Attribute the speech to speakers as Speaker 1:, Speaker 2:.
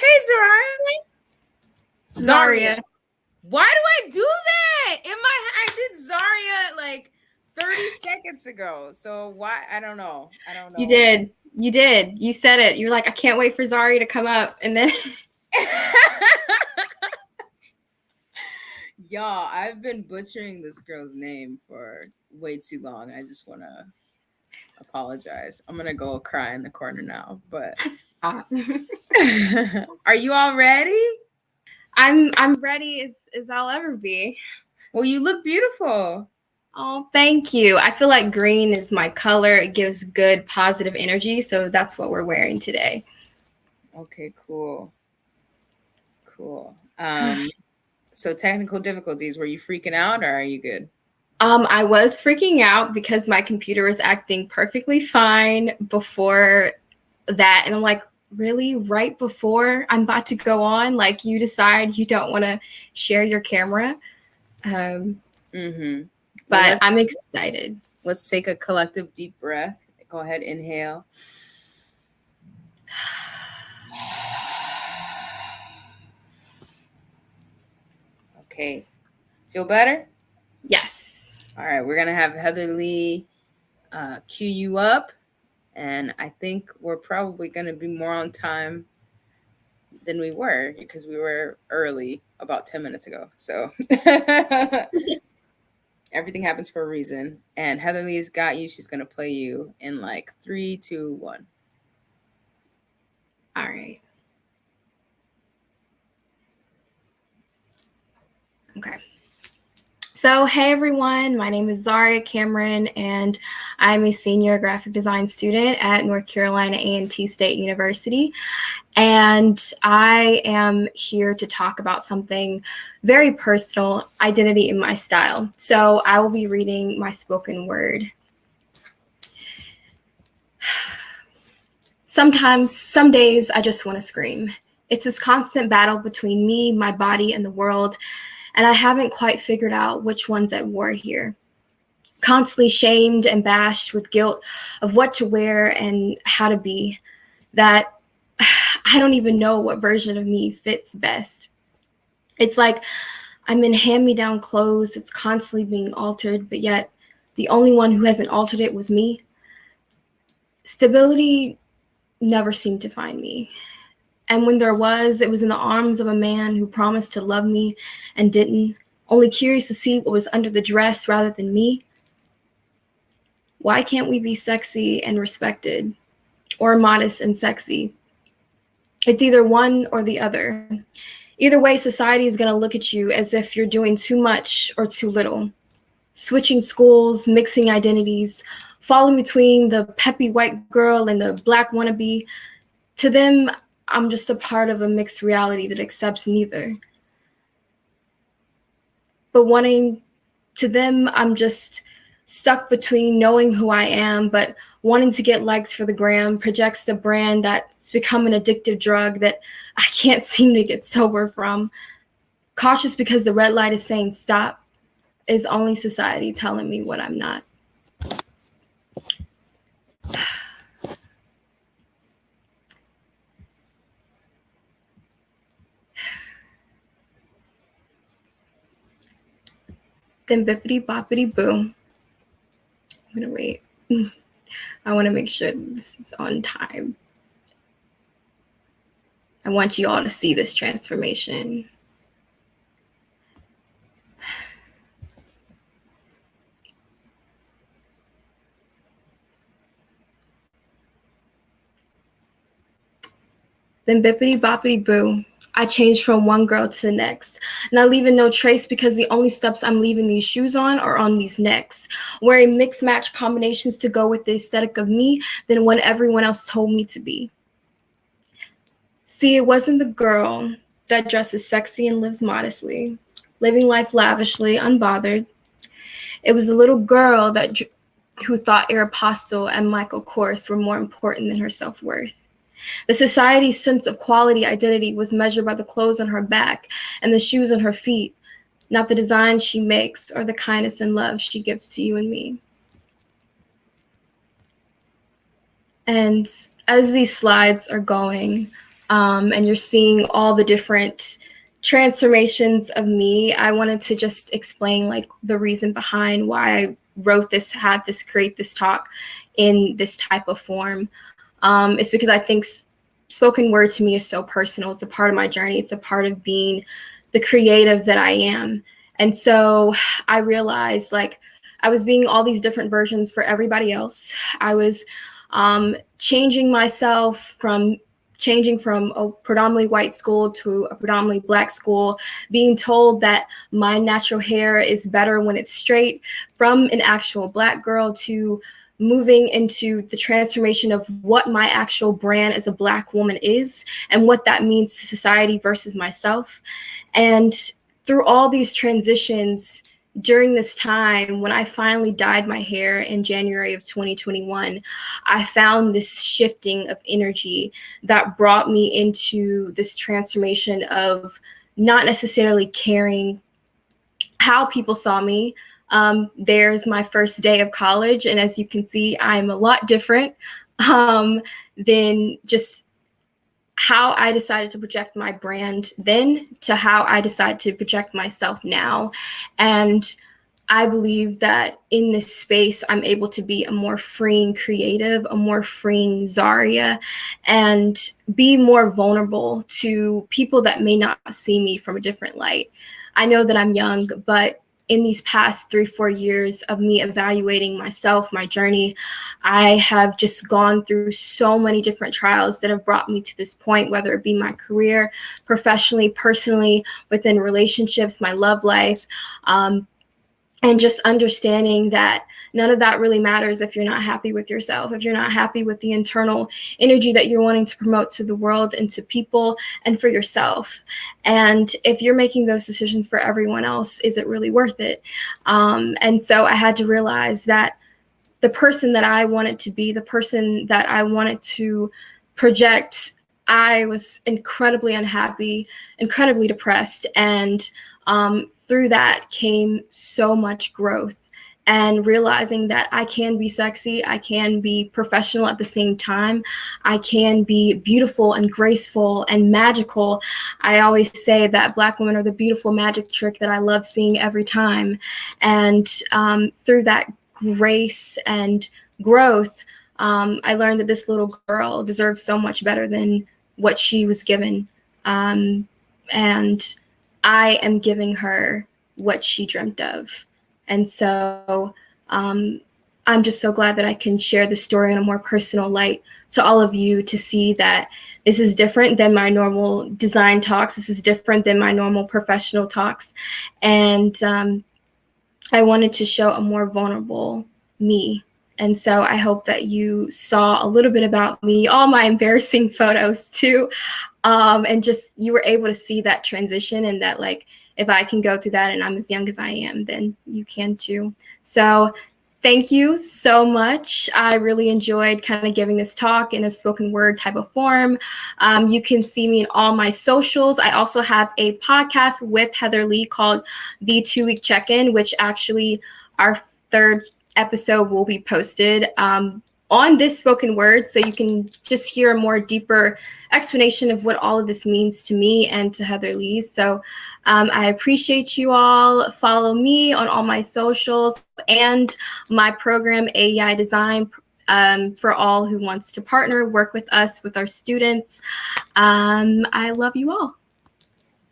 Speaker 1: Okay, Zariah.
Speaker 2: Zariah.
Speaker 1: Why do I do that? I did Zariah like 30 seconds ago. So why? I don't know.
Speaker 2: You did. You said it. You were like, I can't wait for Zariah to come up. And then
Speaker 1: Y'all, I've been butchering this girl's name for way too long. I just want to apologize. I'm going to go cry in the corner now, but
Speaker 2: stop.
Speaker 1: Are you all ready?
Speaker 2: I'm ready as I'll ever be.
Speaker 1: Well, you look beautiful.
Speaker 2: Oh, thank you. I feel like green is my color. It gives good positive energy, so that's what we're wearing today.
Speaker 1: Okay, cool. So technical difficulties, were you freaking out or are you good?
Speaker 2: I was freaking out because my computer was acting perfectly fine before that. And I'm like, really? Right before I'm about to go on? Like, you decide you don't want to share your camera? But I'm excited.
Speaker 1: Let's take a collective deep breath. Go ahead, inhale. Okay. Feel better?
Speaker 2: Yes.
Speaker 1: All right. We're going to have Heather Lee cue you up. And I think we're probably going to be more on time than we were because we were early about 10 minutes ago. So everything happens for a reason. And Heather Lee's got you. She's going to play you in like 3, 2, 1.
Speaker 2: All right. Okay. So, hey everyone, my name is Zariah Cameron, and I'm a senior graphic design student at North Carolina A&T State University. And I am here to talk about something very personal, identity in my style. So I will be reading my spoken word. Sometimes, some days, I just want to scream. It's this constant battle between me, my body, and the world. And I haven't quite figured out which one's at war here. Constantly shamed and bashed with guilt of what to wear and how to be, that I don't even know what version of me fits best. It's like I'm in hand-me-down clothes. It's constantly being altered, but yet the only one who hasn't altered it was me. Stability never seemed to find me. And when there was, it was in the arms of a man who promised to love me and didn't, only curious to see what was under the dress rather than me. Why can't we be sexy and respected, or modest and sexy? It's either one or the other. Either way, society is going to look at you as if you're doing too much or too little. Switching schools, mixing identities, falling between the peppy white girl and the black wannabe. To them, I'm just a part of a mixed reality that accepts neither. But to them, I'm just stuck between knowing who I am, but wanting to get likes for the gram, projects a brand that's become an addictive drug that I can't seem to get sober from. Cautious because the red light is saying stop, is only society telling me what I'm not. Then bippity boppity boo. I'm gonna wait. I want to make sure this is on time. I want you all to see this transformation. Then bippity boppity boo. I changed from one girl to the next, not leaving no trace because the only steps I'm leaving these shoes on are on these necks, wearing mixed match combinations to go with the aesthetic of me than what everyone else told me to be. See, it wasn't the girl that dresses sexy and lives modestly, living life lavishly, unbothered. It was the little girl who thought Aeropostale and Michael Kors were more important than her self-worth. The society's sense of quality identity was measured by the clothes on her back and the shoes on her feet, not the design she makes or the kindness and love she gives to you and me. And as these slides are going, and you're seeing all the different transformations of me, I wanted to just explain like the reason behind why I wrote this, had this, create this talk in this type of form. It's because I think spoken word to me is so personal. It's a part of my journey. It's a part of being the creative that I am. And so I realized like I was being all these different versions for everybody else. I was changing myself from changing from a predominantly white school to a predominantly Black school, being told that my natural hair is better when it's straight, from an actual Black girl to moving into the transformation of what my actual brand as a Black woman is and what that means to society versus myself. And through all these transitions, during this time, when I finally dyed my hair in January of 2021, I found this shifting of energy that brought me into this transformation of not necessarily caring how people saw me. There's my first day of college, and as you can see, I'm a lot different than just how I decided to project my brand then to how I decide to project myself now. And I believe that in this space, I'm able to be a more freeing creative, a more freeing Zariah, and be more vulnerable to people that may not see me from a different light. I know that I'm young, but in these past 3-4 years of me evaluating myself, my journey, I have just gone through so many different trials that have brought me to this point, whether it be my career, professionally, personally, within relationships, my love life, and just understanding that none of that really matters if you're not happy with yourself, if you're not happy with the internal energy that you're wanting to promote to the world and to people and for yourself. And if you're making those decisions for everyone else, is it really worth it? And so I had to realize that the person that I wanted to be, the person that I wanted to project, I was incredibly unhappy, incredibly depressed. And through that came so much growth and realizing that I can be sexy, I can be professional at the same time, I can be beautiful and graceful and magical. I always say that Black women are the beautiful magic trick that I love seeing every time. And through that grace and growth, I learned that this little girl deserves so much better than what she was given. And I am giving her what she dreamt of. And so I'm just so glad that I can share the story in a more personal light to all of you to see that this is different than my normal design talks. This is different than my normal professional talks. And I wanted to show a more vulnerable me. And so I hope that you saw a little bit about me, all my embarrassing photos too. And just you were able to see that transition and that like, if I can go through that and I'm as young as I am, then you can too. So thank you so much. I really enjoyed kind of giving this talk in a spoken word type of form. You can see me in all my socials. I also have a podcast with Heather Lee called The 2-Week Check-In, which actually our third episode will be posted on this spoken word, so you can just hear a more deeper explanation of what all of this means to me and to Heather Lee. So I appreciate you all. Follow me on all my socials and my program, AEI Design, for all who wants to partner, work with us, with our students. I love you all.